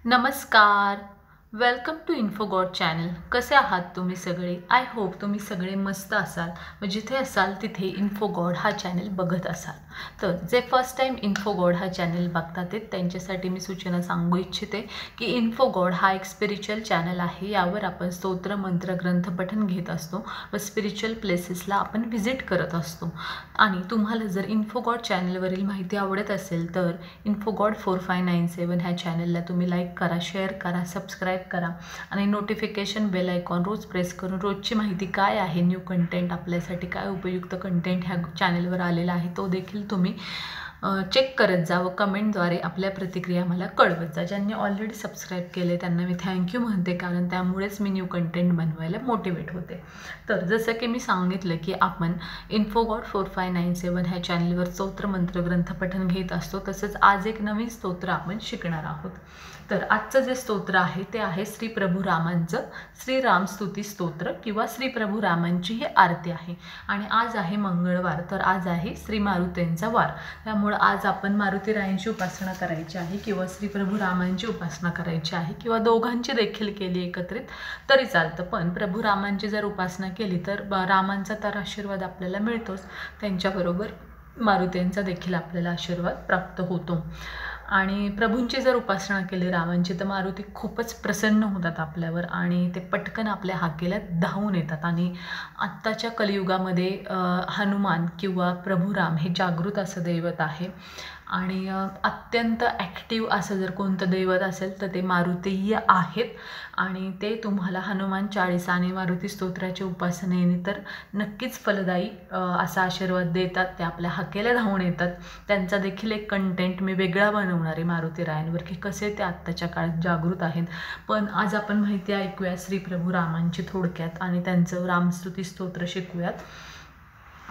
नमस्कार. Welcome to Infogod channel. कसे आहात तुम्ही सगळे? आय होप तुम्ही सगळे मस्त असाल व जिथे असाल तिथे इन्फोगॉड हा चॅनल बघत असाल. तर जे फर्स्ट टाईम इन्फोगॉड हा चॅनल बघतात ते त्यांच्यासाठी मी सूचना सांगू इच्छिते की इन्फोगॉड हा एक स्पिरिच्युअल चॅनल आहे. यावर आपण स्तोत्र मंत्र ग्रंथ पठण घेत असतो व स्पिरिच्युअल प्लेसेसला आपण व्हिजिट करत असतो. आणि तुम्हाला जर इन्फोगॉड चॅनलवरील माहिती आवडत असेल तर इन्फोगॉड 4597 ह्या चॅनलला तुम्ही लाईक करा, शेअर करा, सबस्क्राईब करा आणि नोटिफिकेशन बेल आयकॉन रोज प्रेस करून रोजची माहिती काय आहे, न्यू कंटेंट आपल्यासाठी काय उपयुक्त कंटेंट ह्या चॅनलवर आलेला आहे तो देखील तुम्ही चेक करत जा व कमेंटद्वारे आपल्या प्रतिक्रिया मला कळवत जा. ज्यांनी ऑलरेडी सबस्क्राईब केले त्यांना मी थँक्यू म्हणते, कारण त्यामुळेच मी न्यू कंटेंट बनवायला मोटिवेट होते. तर जसं की मी सांगितलं की आपण इन्फोगॉड 4597 ह्या चॅनलवर स्तोत्र मंत्र ग्रंथ पठण घेत असतो. तसंच आज एक नवीन स्तोत्र आपण शिकणार आहोत. तर आजचं जे स्तोत्र आहे ते आहे श्री प्रभू रामांचं श्रीराम स्तुती स्तोत्र किंवा श्री प्रभू रामांची ही आरती आहे. आणि आज आहे मंगळवार, तर आज आहे श्री मारुतींचा वार. त्यामुळे आज आपण मारुतीरायांची उपासना करायची आहे किंवा श्री प्रभू रामांची उपासना करायची आहे किंवा दोघांची देखील केली एकत्रित तरी चालतं. पण प्रभू रामांची जर उपासना केली तर रामांचा तर आशीर्वाद आपल्याला मिळतोच, त्यांच्याबरोबर मारुतींचा देखील आपल्याला आशीर्वाद प्राप्त होतो. आणि प्रभूंची जर उपासना केली रामांची तर मारुती खूपच प्रसन्न होतात आपल्यावर आणि ते पटकन आपल्या हाकेला धावून येतात. आणि आत्ताच्या कलियुगामध्ये हनुमान किंवा प्रभू राम हे जागृत असं दैवत आहे आणि अत्यंत ॲक्टिव्ह असं जर कोणतं दैवत असेल तर ते मारुतीय आहेत. आणि ते तुम्हाला हनुमान चाळीसा आणि मारुती स्तोत्राच्या उपासनेने तर नक्कीच फलदायी असा आशीर्वाद देतात. ते आपल्या हाकेला धावून येतात. त्यांचा देखील एक कंटेंट मी वेगळा बनवणार आहे मारुतीरायांवर की कसे ते आत्ताच्या काळात जागृत आहेत. पण आज आपण माहिती ऐकूया श्री प्रभू रामांची थोडक्यात आणि त्यांचं रामस्तुती स्तोत्र शिकूयात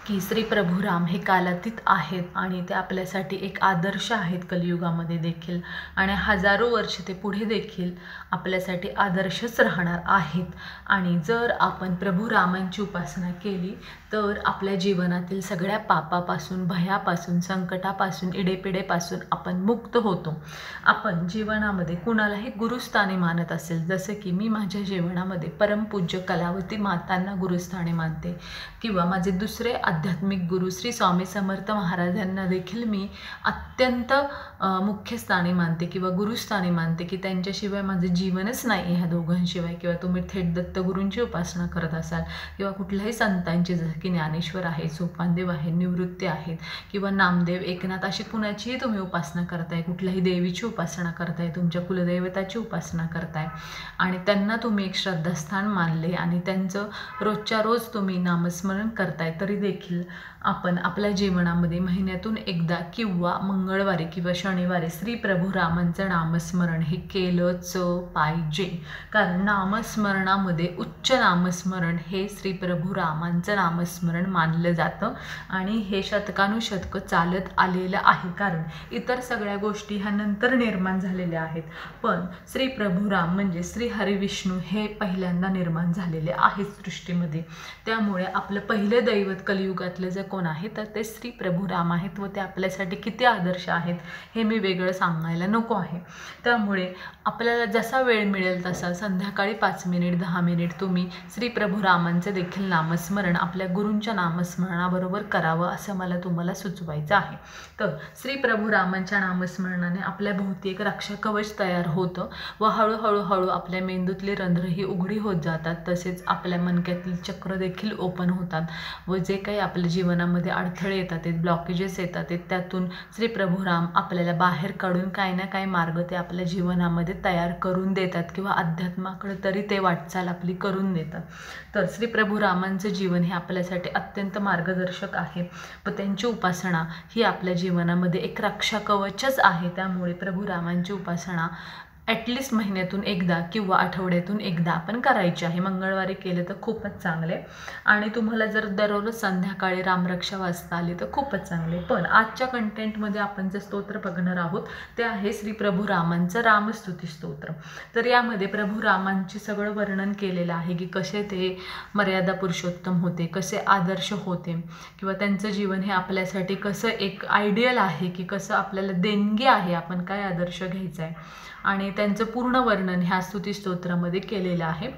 की श्री प्रभू राम हे कालातीत आहेत आणि ते आपल्यासाठी एक आदर्श आहेत कलियुगामध्ये देखील आणि हजारो वर्ष ते पुढे देखील आपल्यासाठी आदर्शच राहणार आहेत. आणि जर आपण प्रभू रामांची उपासना केली तर आपल्या जीवनातील सगळ्या पापापासून, भयापासून, संकटापासून, इडेपिडेपासून आपण मुक्त होतो. आपण जीवनामध्ये कुणालाही गुरुस्थानी मानत असेल, जसं की मी माझ्या जीवनामध्ये परमपूज्य कलावती मातांना गुरुस्थानी मानते किंवा माझे दुसरे आध्यात्मिक गुरु श्री स्वामी समर्थ महाराजांना देखील मी अत्यंत मुख्य स्थानी मानते किंवा गुरुस्थानी मानते की त्यांच्याशिवाय माझं जीवनच नाही ह्या दोघांशिवाय. किंवा तुम्ही थेट दत्तगुरूंची उपासना करत असाल किंवा कुठल्याही संतांची, जसं की ज्ञानेश्वर आहे, सोपानदेव आहे, निवृत्ती आहेत किंवा नामदेव, एकनाथ, अशी कुणाचीही तुम्ही उपासना करताय, कुठल्याही देवीची उपासना करताय, तुमच्या कुलदैवताची उपासना करताय आणि त्यांना तुम्ही एक श्रद्धास्थान मानले आणि त्यांचं रोजच्या रोज तुम्ही नामस्मरण करताय तरी देखील आपण आपल्या जीवनामध्ये महिन्यातून एकदा किंवा मंगळवारी किंवा शनिवारी श्री प्रभू रामांचं नामस्मरण हे केलंच पाहिजे. कारण नामस्मरणामध्ये उच्च नामस्मरण हे श्री प्रभू रामांचं नामस्मरण मानलं जातं आणि हे शतकानुशतकं चालत आलेलं आहे. कारण इतर सगळ्या गोष्टी ह्या नंतर निर्माण झालेल्या आहेत, पण श्री प्रभू राम म्हणजे श्री हरिविष्णू हे पहिल्यांदा निर्माण झालेले आहेत सृष्टीमध्ये. त्यामुळे आपलं पहिलं दैवत कलियुगातलं जर कोण आहे तर ते श्री प्रभू राम आहेत व ते आपल्यासाठी किती आदर्श आहेत हे मी वेगळं सांगायला नको आहे. त्यामुळे आपल्याला जसा वेळ मिळेल तसा संध्याकाळी 5 मिनिट 10 मिनिट तुम्ही श्री प्रभू रामांचं देखील नामस्मरण आपल्या गुरूंच्या नामस्मरणाबरोबर करावं असं मला तुम्हाला सुचवायचं आहे. तर श्री प्रभू रामांच्या नामस्मरणाने आपल्या भोवती एक रक्षा कवच तयार होतं व हळूहळू आपल्या मेंदूतली रंध्रही उघडी होत जातात. तसेच आपल्या मणक्यातील चक्र देखील ओपन होतात व जे काही आपल्या जीवनामध्ये अडथळे येतात, ब्लॉकेजेस येतात, त्यातून श्री प्रभू राम आपल्याला बाहेर काढून काही ना काही मार्ग ते आपल्या जीवनामध्ये तयार करून देतात किंवा अध्यात्माकडे तरी ते वाटचाल आपली करून देतात. तर श्री प्रभू रामांचं जीवन हे आपल्यासाठी अत्यंत मार्गदर्शक आहे व त्यांची उपासना ही आपल्या जीवनामध्ये एक रक्षा कवचच आहे. त्यामुळे प्रभू रामांची उपासना ॲटलिस्ट महिन्यातून एकदा किंवा आठवड्यातून एकदा आपण करायची आहे. मंगळवारी केले तर खूपच चांगले आणि तुम्हाला जर दररोज संध्याकाळी रामरक्षा वाचता आली तर खूपच चांगले. पण आजच्या कंटेंटमध्ये आपण जे स्तोत्र बघणार आहोत ते आहे श्री प्रभू रामांचं रामस्तुती स्तोत्र. तर यामध्ये प्रभू रामांचे सगळं वर्णन केलेलं आहे की कसे ते मर्यादा पुरुषोत्तम होते, कसे आदर्श होते किंवा त्यांचं जीवन हे आपल्यासाठी कसं एक आयडियल आहे की कसं आपल्याला देणगी आहे, आपण काय आदर्श घ्यायचा आहे. आणि त्यांचं पूर्ण वर्णन ह्या स्तुतिस्तोत्रामध्ये केलेलं आहे।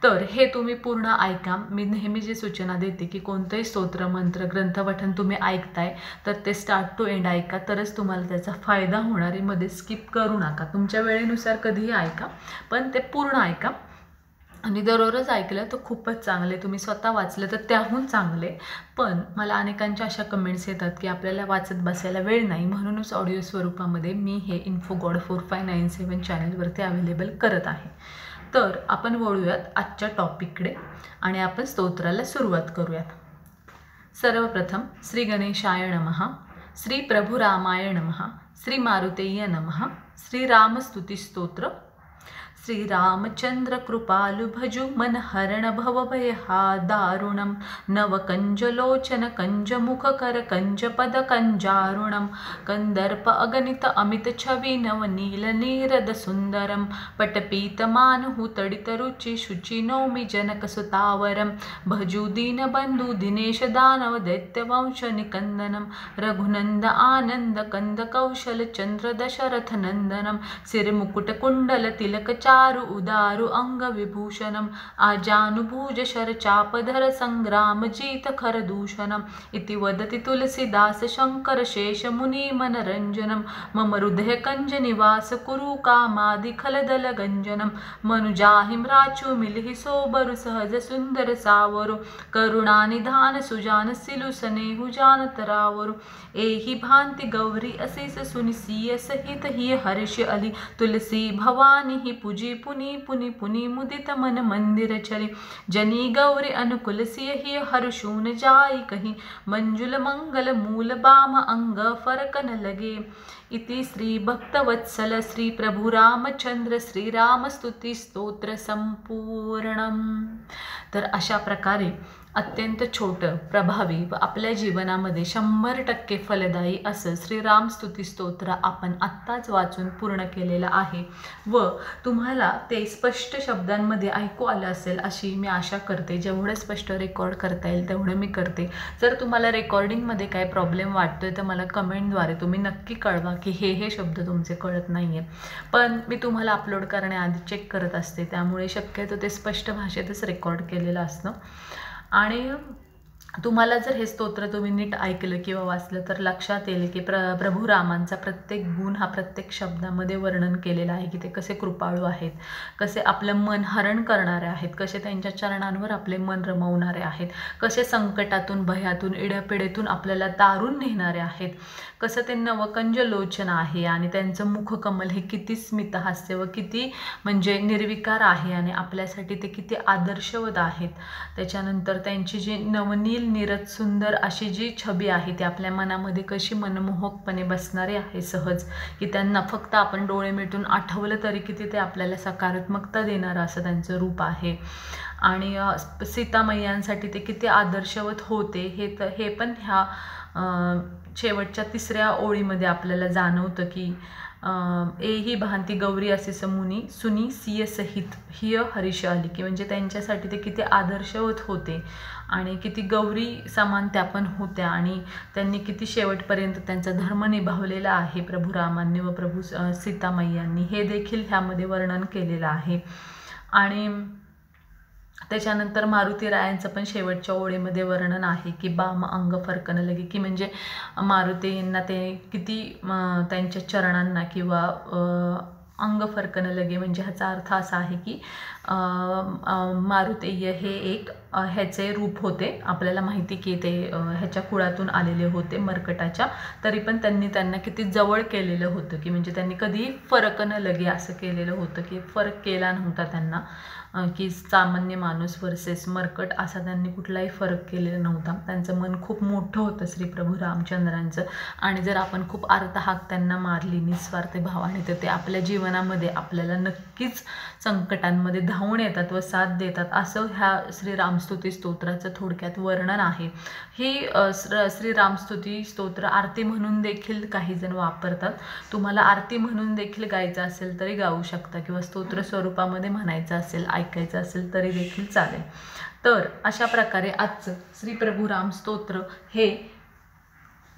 तर हे तुम्ही पूर्ण ऐका। मी नेहमी जी सूचना देते की कोणतेही स्तोत्र मंत्र ग्रंथपठण तुम्ही ऐकताय तर ते स्टार्ट टू एंड ऐका, तरच तुम्हाला त्याचा फायदा होणार आहे। मध्ये स्किप करू नका, तुमच्या वेळेनुसार कधीही ऐका, पण ते पूर्ण ऐका। आणि दररोज ऐकलं तर खूपच चांगले, तुम्ही स्वतः वाचलं तर त्याहून चांगले। पण मला अनेकांच्या अशा कमेंट्स येतात की आपल्याला वाचत बसायला वेळ नाही, म्हणूनच ऑडिओ स्वरूपामध्ये मी हे इन्फोगॉड 4597 चॅनलवरती अवेलेबल करत आहे। तर आपण वळूयात आजच्या टॉपिककडे आणि आपण स्तोत्राला सुरुवात करूयात। सर्वप्रथम श्री गणेशाय नमः, श्री प्रभुरामाय नमः, श्री मारुतेय नमः। श्री रामस्तुति स्तोत्र। श्री रामचंद्र कृपालु भजु मन हरण भव भय हा दारुणम, नव कंज लोचन कंज मुख कर कंज पद कंजारुणम, कंदर्प अगणित अमित छवि नव नील नीरद सुंदरम, पटपीत मानहु तडित रुचि शुचि नौमि जनक सुतावरम, भजु दीन बंधु दिनेश दानव दैत्य वंश निकंदनम, रघुनंद आनंद कंद कौशल चंद्र दशरथ नंदनम, सिर मुकुट कुंडल तिलक चारु उदारु अंग विभूषणम, आजानुभुज शर चापधर संग्राम जीत खर दूषणम, इति वदति तुलसीदास शंकर शेष मुनि मनरंजनम, मम हृदय कंज निवास कुरु कामादि खलदल गंजनम, मनुजाहिं राचु मिलिहि सोबरु सहज सुंदर सावरु, करुणा निधान सुजान सिलु सनेहु जान तरावरु, एहि भांति गौरी असीस सुनि सिय सहित ही हर्ष अली, तुलसी भवानी ही पुजी पुनि पुनि पुनि मुदित मन मंदिर चली, जनी गौरी अनुकुल सिय ही हर्षून जाई कहीं, मंजुल मंगल मूल बाम अंग फरक न लगे, इति श्री भक्तवत्सल श्री प्रभु रामचंद्र श्री राम स्तुति स्तोत्र संपूर्णम। तर अशा प्रकारे अत्यंत छोटं, प्रभावी व आपल्या जीवनामध्ये 100% फलदायी असं श्रीराम स्तुती स्तोत्र आपण आत्ताच वाचून पूर्ण केलेलं आहे व तुम्हाला ते स्पष्ट शब्दांमध्ये ऐकू आलं असेल अशी मी आशा करते। जेवढं स्पष्ट रेकॉर्ड करता येईल तेवढं मी करते। जर तुम्हाला रेकॉर्डिंगमध्ये काय प्रॉब्लेम वाटतोय तर मला कमेंटद्वारे तुम्ही नक्की कळवा की हे शब्द तुमचे कळत नाही आहे। पण मी तुम्हाला अपलोड करण्याआधी चेक करत असते, त्यामुळे शक्यतो ते स्पष्ट भाषेतच रेकॉर्ड केलेलं असतं। आणि तुम्हाला जर हे स्तोत्र तुम्ही नीट ऐकलं किंवा वाचलं तर लक्षात येईल की प्रभू रामांचा प्रत्येक गुण हा प्रत्येक शब्दामध्ये वर्णन केलेला आहे की ते कसे कृपाळू आहेत, कसे आपलं मन हरण करणारे आहेत, कसे त्यांच्या चरणांवर आपले मन रमवणारे आहेत, कसे संकटातून भयातून इड्यापिडेतून आपल्याला तारून नेणारे आहेत, कसं ते नवकंज लोचन आहे आणि त्यांचं मुखकमल हे किती स्मितहास्य व किती म्हणजे निर्विकार आहे आणि आपल्यासाठी ते किती आदर्शवत आहेत। त्याच्यानंतर त्यांची जी नवनील नीरद सुंदर अशी जी छबी आहे ती आपल्या मनामध्ये कशी मनमोहकपणे बसणारी आहे सहज, की त्यांना फक्त आपण डोळे मिटून आठवलं तरी किती ते आपल्याला सकारात्मकता देणारं असं त्यांचं रूप आहे। आणि सीतामय्यांसाठी ते किती आदर्शवत होते हे पण ह्या शेवटच्या 3ऱ्या ओळीमध्ये आपल्याला जाणवतं की एही भांती गौरी असे समुनी सुनी सिय सहित हिय हरीश आली, की म्हणजे त्यांच्यासाठी ते किती आदर्शवत होते आणि किती गौरी समान त्या पण होत्या आणि त्यांनी किती शेवटपर्यंत त्यांचा धर्म निभावलेला आहे प्रभू रामांनी व प्रभू सीतामय्यांनी, हे देखील ह्यामध्ये वर्णन केलेलं आहे। आणि त्याच्यानंतर मारुतीरायांचं पण शेवटच्या ओळीमध्ये वर्णन आहे की बाम अंग फरकन लगे, की म्हणजे मारुतींना ते किती त्यांच्या चरणांना किंवा अंग फरकन लगे, म्हणजे ह्याचा अर्थ असा आहे की मारुतेय हे एक ह्याचे रूप होते, आपल्याला माहिती की ते ह्याच्या कुळातून आलेले होते मर्कटाच्या, तरी पण त्यांना किती जवळ केलेलं होतं की म्हणजे त्यांनी कधी फरक न लगे असं केलेलं होतं की फरक केला नव्हता त्यांना, की सामान्य माणूस वर्सेस मर्कट असा त्यांनी कुठलाही फरक केलेला नव्हता। त्यांचं मन खूप मोठं होतं श्री प्रभू रामचंद्रांचं आणि जर आपण खूप अर्थहाक त्यांना मारली निस्वार्थ भावाने तर ते आपल्या जीवनामध्ये आपल्याला नक्कीच संकटांमध्ये धावून येतात व साथ देतात, असं ह्या श्रीरामस्तुती स्तोत्राचं थोडक्यात वर्णन आहे। ही श्रीरामस्तुती स्तोत्र आरती म्हणून देखील काही जण वापरतात, तुम्हाला आरती म्हणून देखील गायचं असेल तरी गाऊ शकता किंवा स्तोत्र स्वरूपामध्ये म्हणायचं असेल ऐकायचं असेल तरी देखील चालेल। तर अशा प्रकारे आजचं श्री प्रभू राम स्तोत्र हे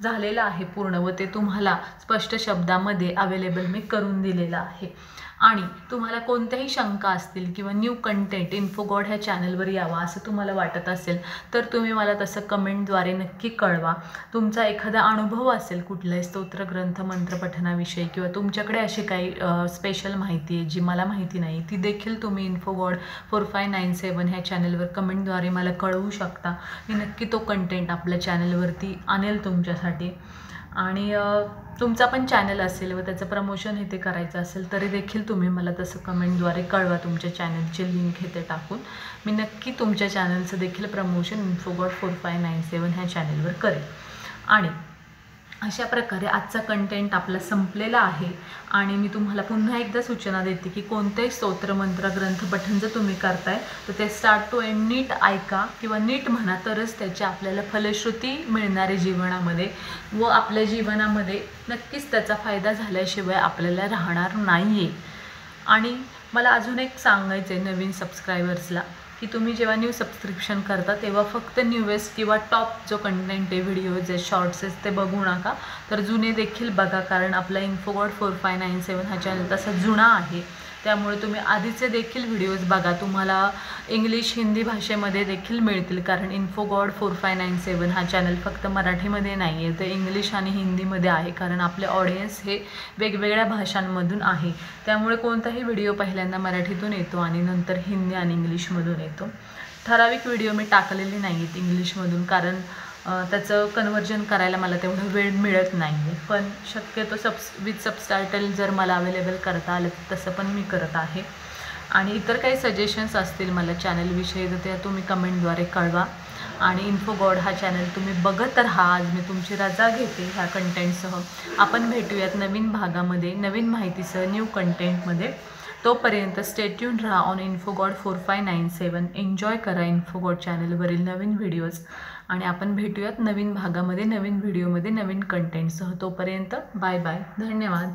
झालेलं आहे पूर्ण व ते तुम्हाला स्पष्ट शब्दामध्ये अवेलेबल मी करून दिलेलं आहे। आणि तुम्हाला कोणत्याही शंका असतील किंवा न्यू कंटेंट इन्फोगॉड ह्या चॅनलवर यावा असं तुम्हाला वाटत असेल तर तुम्ही मला तसं कमेंटद्वारे नक्की कळवा. तुमचा एखादा अनुभव असेल कुठलाही स्तोत्र ग्रंथ मंत्रपठणाविषयी किंवा तुमच्याकडे अशी काही स्पेशल माहिती आहे जी मला माहिती नाही ती देखील तुम्ही इन्फोगॉड 4597 ह्या चॅनलवर कमेंटद्वारे मला कळवू शकता. मी नक्की तो कंटेंट आपल्या चॅनलवरती आणेल तुमच्यासाठी. आणि तुमचा पण चॅनल असेल व त्याचं प्रमोशन हे ते करायचं असेल तरी देखील तुम्ही मला तसं कमेंटद्वारे कळवा. तुमच्या चॅनलची लिंक हे ते टाकून मी नक्की तुमच्या चॅनलचं देखील प्रमोशन इन्फोगॉड 4597 ह्या चॅनलवर करेल. आणि अशा प्रकारे आजचा कंटेंट आपला संपलेला आहे. आणि मी तुम्हाला पुन्हा एकदा सूचना देते की कोणतेही स्तोत्र मंत्र ग्रंथ पठण जर तुम्ही करताय तर ते स्टार्ट टू एंड नीट ऐका किंवा नीट म्हणा तरच त्याची आपल्याला फलश्रुती मिळणारे जीवनामध्ये व आपल्या जीवनामध्ये नक्कीच त्याचा फायदा झाल्याशिवाय आपल्याला राहणार नाही आहे. आणि मला अजून एक सांगायचं आहे नवीन सबस्क्रायबर्सला की तुम्ही जेव्हा न्यू सबस्क्रिप्शन करता तेव्हा फक्त न्यूएस्ट किंवा टॉप जो कंटेंट आहे व्हिडिओज आहे शॉर्ट्स आहेत ते बघू नका तर जुने देखील बघा. कारण आपला इन्फोगॉड 4597 हा चॅनल तसा जुना आहे त्यामुळे तुम्ही आधीचे देखील व्हिडिओज बघा. तुम्हाला इंग्लिश हिंदी भाषेमध्ये देखील मिळतील कारण इन्फोगॉड 4597 हा चॅनल फक्त मराठीमध्ये नाही आहे तर इंग्लिश आणि हिंदीमध्ये आहे. कारण आपले ऑडियन्स हे वेगवेगळ्या भाषांमधून आहे त्यामुळे कोणताही व्हिडिओ पहिल्यांदा मराठीतून येतो आणि नंतर हिंदी आणि इंग्लिशमधून येतो. ठराविक व्हिडिओ मी टाकलेले नाही आहेत इंग्लिशमधून कारण त्याचं कन्व्हर्जन करायला मला तेवढा वेळ मिळत नाही आहे. पण शक्यतो विथ सबटायटल जर मला अवेलेबल करता आलं तर तसं पण मी करत आहे. आणि इतर काही सजेशन्स असतील मला चॅनलविषयी तर ते तुम्ही कमेंटद्वारे कळवा. आणि इन्फोगॉड हा चॅनल तुम्ही बघत राहा. आज मी तुमची रजा घेते ह्या कंटेंटसह. आपण भेटूयात नवीन भागामध्ये नवीन माहितीसह न्यू कंटेंटमध्ये. तोपर्यंत स्टे ट्यून राहा ऑन इन्फोगॉड 4597. एन्जॉय करा इन्फोगॉड चॅनलवरील नवीन व्हिडिओज. आणि आपण भेटूयात नवीन भागामध्ये नवीन व्हिडिओमध्ये नवीन कंटेंटसह. तोपर्यंत बाय बाय. धन्यवाद.